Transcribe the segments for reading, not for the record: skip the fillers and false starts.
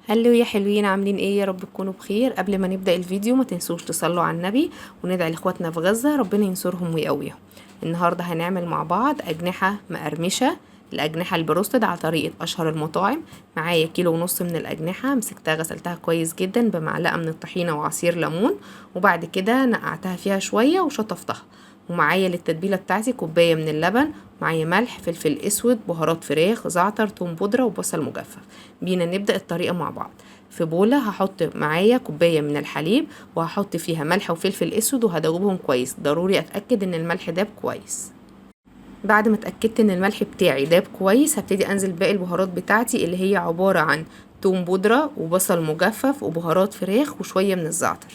هلو يا حلوين، عاملين ايه؟ يا رب تكونوا بخير. قبل ما نبدأ الفيديو ما تنسوش تصلوا على النبي وندعي لاخواتنا في غزة ربنا ينصرهم ويقويهم. النهاردة هنعمل مع بعض أجنحة مقرمشة، الأجنحة البروستد على طريقة أشهر المطاعم. معايا 1.5 كيلو من الأجنحة، مسكتها غسلتها كويس جدا بمعلقة من الطحينة وعصير ليمون، وبعد كده نقعتها فيها شوية وشطفتها. ومعايا للتتبيلة بتاعتي كوباية من اللبن، معايا ملح، فلفل اسود، بهارات فراخ، زعتر، توم بودرة وبصل مجفف. بينا نبدأ الطريقة مع بعض. في بولة هحط معايا كوباية من الحليب، وهحط فيها ملح وفلفل اسود وهدوبهم كويس. ضروري اتأكد ان الملح داب كويس. بعد ما اتأكدت ان الملح بتاعي داب كويس هبتدي انزل باقي البهارات بتاعتي اللي هي عبارة عن توم بودرة وبصل مجفف وبهارات فراخ وشوية من الزعتر.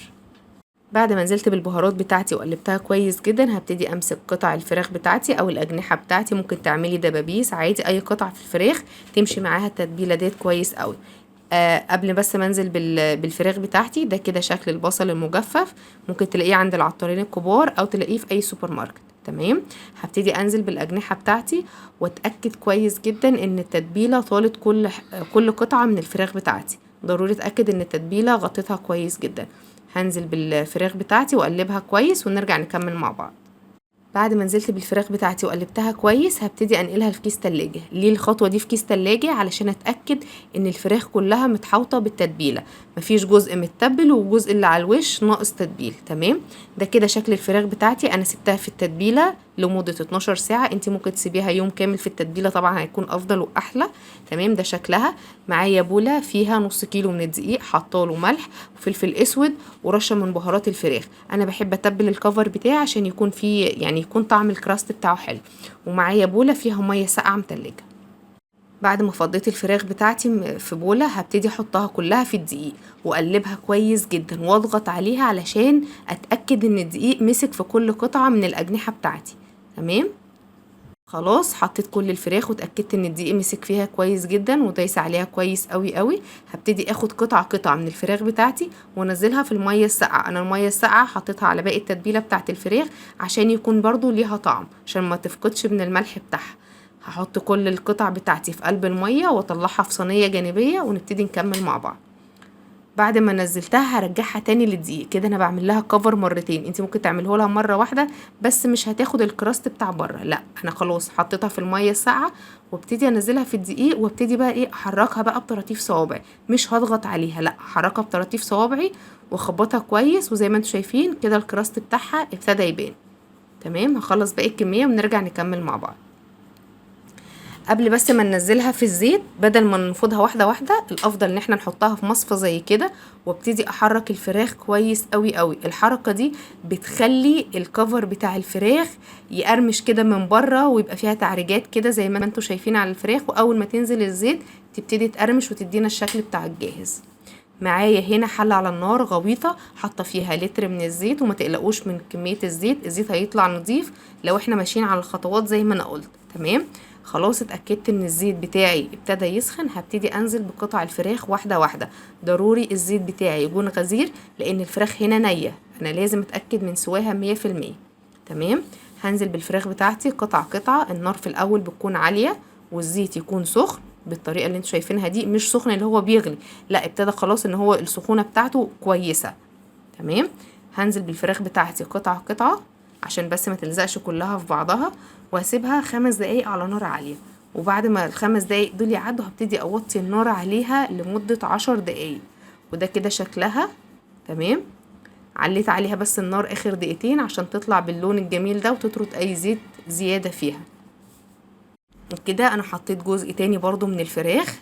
بعد ما نزلت بالبهارات بتاعتي وقلبتها كويس جدا هبتدي امسك قطع الفراخ بتاعتي او الاجنحه بتاعتي، ممكن تعملي دبابيس عادي، اي قطعه في الفراخ تمشي معاها التتبيله ديت كويس قوي. قبل بس ما انزل بالفراخ بتاعتي. ده كده شكل البصل المجفف، ممكن تلاقيه عند العطارين الكبار او تلاقيه في اي سوبر ماركت. تمام. هبتدي انزل بالاجنحه بتاعتي واتاكد كويس جدا ان التتبيله طالت كل قطعه من الفراخ بتاعتي. ضروري اتاكد ان التتبيله غطيتها كويس جدا. هنزل بالفراخ بتاعتي واقلبها كويس ونرجع نكمل مع بعض. بعد ما نزلت بالفراخ بتاعتي وقلبتها كويس هبتدي انقلها في كيس تلاجة. ليه الخطوة دي في كيس تلاجة؟ علشان اتأكد ان الفراخ كلها متحوطة بالتتبيلة، مفيش جزء متبل وجزء اللي على الوش ناقص تتبيل. تمام. ده كده شكل الفراخ بتاعتي. انا سبتها في التتبيلة لمدة 12 ساعة، انت ممكن تسيبيها يوم كامل في التتبيلة، طبعا هيكون افضل واحلى. تمام. ده شكلها. معايا بولة فيها نص كيلو من الدقيق، حطاله ملح وفلفل اسود ورشة من بهارات الفراخ. انا بحب اتبل الكفر بتاعي عشان يكون فيه يعني يكون طعم الكراست بتاعه حلو. ومعايا بولة فيها مية ساقعة متلجة. بعد ما فضيت الفراخ بتاعتي في بولة هبتدي احطها كلها في الدقيق واقلبها كويس جدا واضغط عليها علشان اتأكد ان الدقيق مسك في كل قطعة من الاجنحة بتاعتي. تمام. خلاص حطيت كل الفراخ واتأكدت ان الدقيق مسك فيها كويس جدا ودايسة عليها كويس قوي قوي. هبتدي اخد قطعة من الفراخ بتاعتي وانزلها في المية الساقعة. انا المية الساقعة حطيتها على باقي التتبيلة بتاعت الفراخ عشان يكون برضو ليها طعم، عشان ما تفقدش من الملح بتاعها. هحط كل القطع بتاعتي في قلب المية واطلعها في صينية جانبية ونبتدي نكمل مع بعض. بعد ما نزلتها هرجعها تاني للدقيق. كده انا بعمل لها كفر مرتين، انت ممكن تعمله لها مره واحده بس مش هتاخد الكراست بتاع بره. لا، انا خلاص حطيتها في الميه الساقعه وابتدي انزلها في الدقيق وابتدي بقى ايه احركها بقى بطراطيف صوابعي، مش هضغط عليها، لا احركها بطراطيف صوابعي واخبطها كويس. وزي ما انتم شايفين كده الكراست بتاعها ابتدى يبان. تمام. هخلص باقي الكميه ونرجع نكمل مع بعض. قبل بس ما ننزلها في الزيت، بدل ما ننفضها واحده واحده، الافضل ان احنا نحطها في مصفى زي كده وابتدي احرك الفراخ كويس قوي قوي. الحركه دي بتخلي الكفر بتاع الفراخ يقرمش كده من بره ويبقى فيها تعريجات كده زي ما انتم شايفين على الفراخ، واول ما تنزل الزيت تبتدي تقرمش وتدينا الشكل بتاع الجاهز. معايا هنا حلة على النار غويطة حاطة فيها لتر من الزيت، وما تقلقوش من كمية الزيت، الزيت هيطلع نضيف لو احنا ماشيين على الخطوات زي ما انا قلت. تمام. خلاص اتأكدت ان الزيت بتاعي ابتدى يسخن، هبتدي انزل بقطع الفراخ واحدة واحدة. ضروري الزيت بتاعي يكون غزير لان الفراخ هنا نية، انا لازم اتأكد من سواها 100%. تمام. هنزل بالفراخ بتاعتي قطعة قطعة. النار في الاول بتكون عالية والزيت يكون سخن بالطريقه اللي انتوا شايفينها دي، مش سخن اللي هو بيغلي، لا ابتدى خلاص ان هو السخونه بتاعته كويسه. تمام. هنزل بالفراخ بتاعتي قطعه قطعه عشان بس ما تلزقش كلها في بعضها، وهسيبها 5 دقايق على نار عاليه. وبعد ما ال5 دقايق دول يعدوا هبتدي اوطي النار عليها لمده 10 دقايق. وده كده شكلها. تمام. عليت عليها بس النار اخر دقيقتين عشان تطلع باللون الجميل ده وتطرد اي زيت زياده فيها. وكده انا حطيت جزء تاني برضو من الفراخ.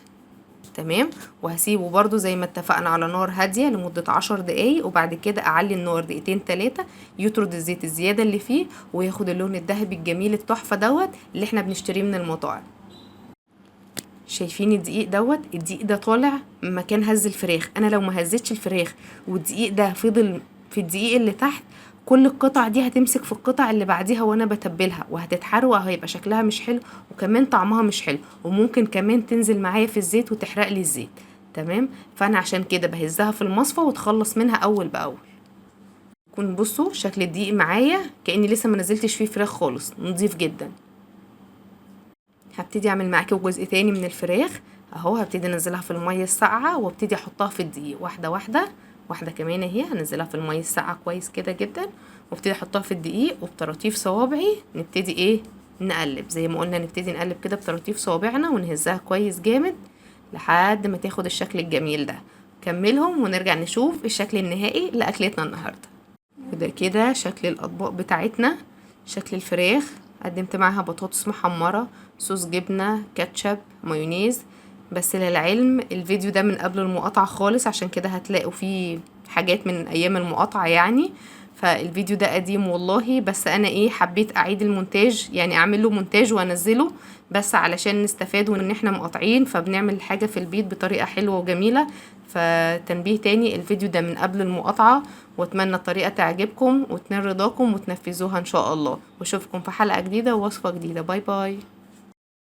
تمام. وهسيبه برضو زي ما اتفقنا على نار هادية لمدة 10 دقايق، وبعد كده اعلي النار دقيقتين 3 يطرد الزيت الزيادة اللي فيه وياخد اللون الذهبي الجميل التحفة دوت اللي احنا بنشتريه من المطاعم. شايفين الدقيق دوت؟ الدقيق ده طالع مكان هز الفراخ. انا لو ما هزتش الفراخ والدقيق ده فضل في الدقيق اللي تحت، كل القطع دي هتمسك في القطع اللي بعديها وانا بتبلها وهتتحرق وهيبقى شكلها مش حلو وكمان طعمها مش حلو، وممكن كمان تنزل معايا في الزيت وتحرق لي الزيت. تمام. فانا عشان كده بهزها في المصفى وتخلص منها اول باول. كون بصوا شكل الدقيق معايا كاني لسه ما نزلتش فيه فراخ خالص، نضيف جدا. هبتدي اعمل معاكي جزء تاني من الفراخ. اهو هبتدي انزلها في المية الساقعة وابتدي احطها في الدقيق واحدة واحدة. واحدة كمان اهي هنزلها في المية الساقعة كويس كده جدا، وابتدي احطها في الدقيق وبطراطيف صوابعي نبتدي ايه نقلب زي ما قلنا، نبتدي نقلب كده بطراطيف صوابعنا ونهزها كويس جامد لحد ما تاخد الشكل الجميل ده. كملهم ونرجع نشوف الشكل النهائي لأكلتنا النهاردة. وده كده شكل الأطباق بتاعتنا. شكل الفراخ قدمت معاها بطاطس محمرة، صوص جبنة، كاتشب، مايونيز. بس للعلم الفيديو ده من قبل المقاطعة خالص، عشان كده هتلاقوا فيه حاجات من أيام المقاطعة يعني. فالفيديو ده قديم والله، بس انا ايه حبيت اعيد المونتاج، يعني اعمل له مونتاج وانزله بس علشان نستفاد وان احنا مقاطعين فبنعمل حاجة في البيت بطريقة حلوة وجميلة. فتنبيه تاني، الفيديو ده من قبل المقاطعة، واتمنى الطريقة تعجبكم وتنال رضاكم وتنفذوها ان شاء الله. واشوفكم في حلقة جديدة ووصفة جديدة. باي باي.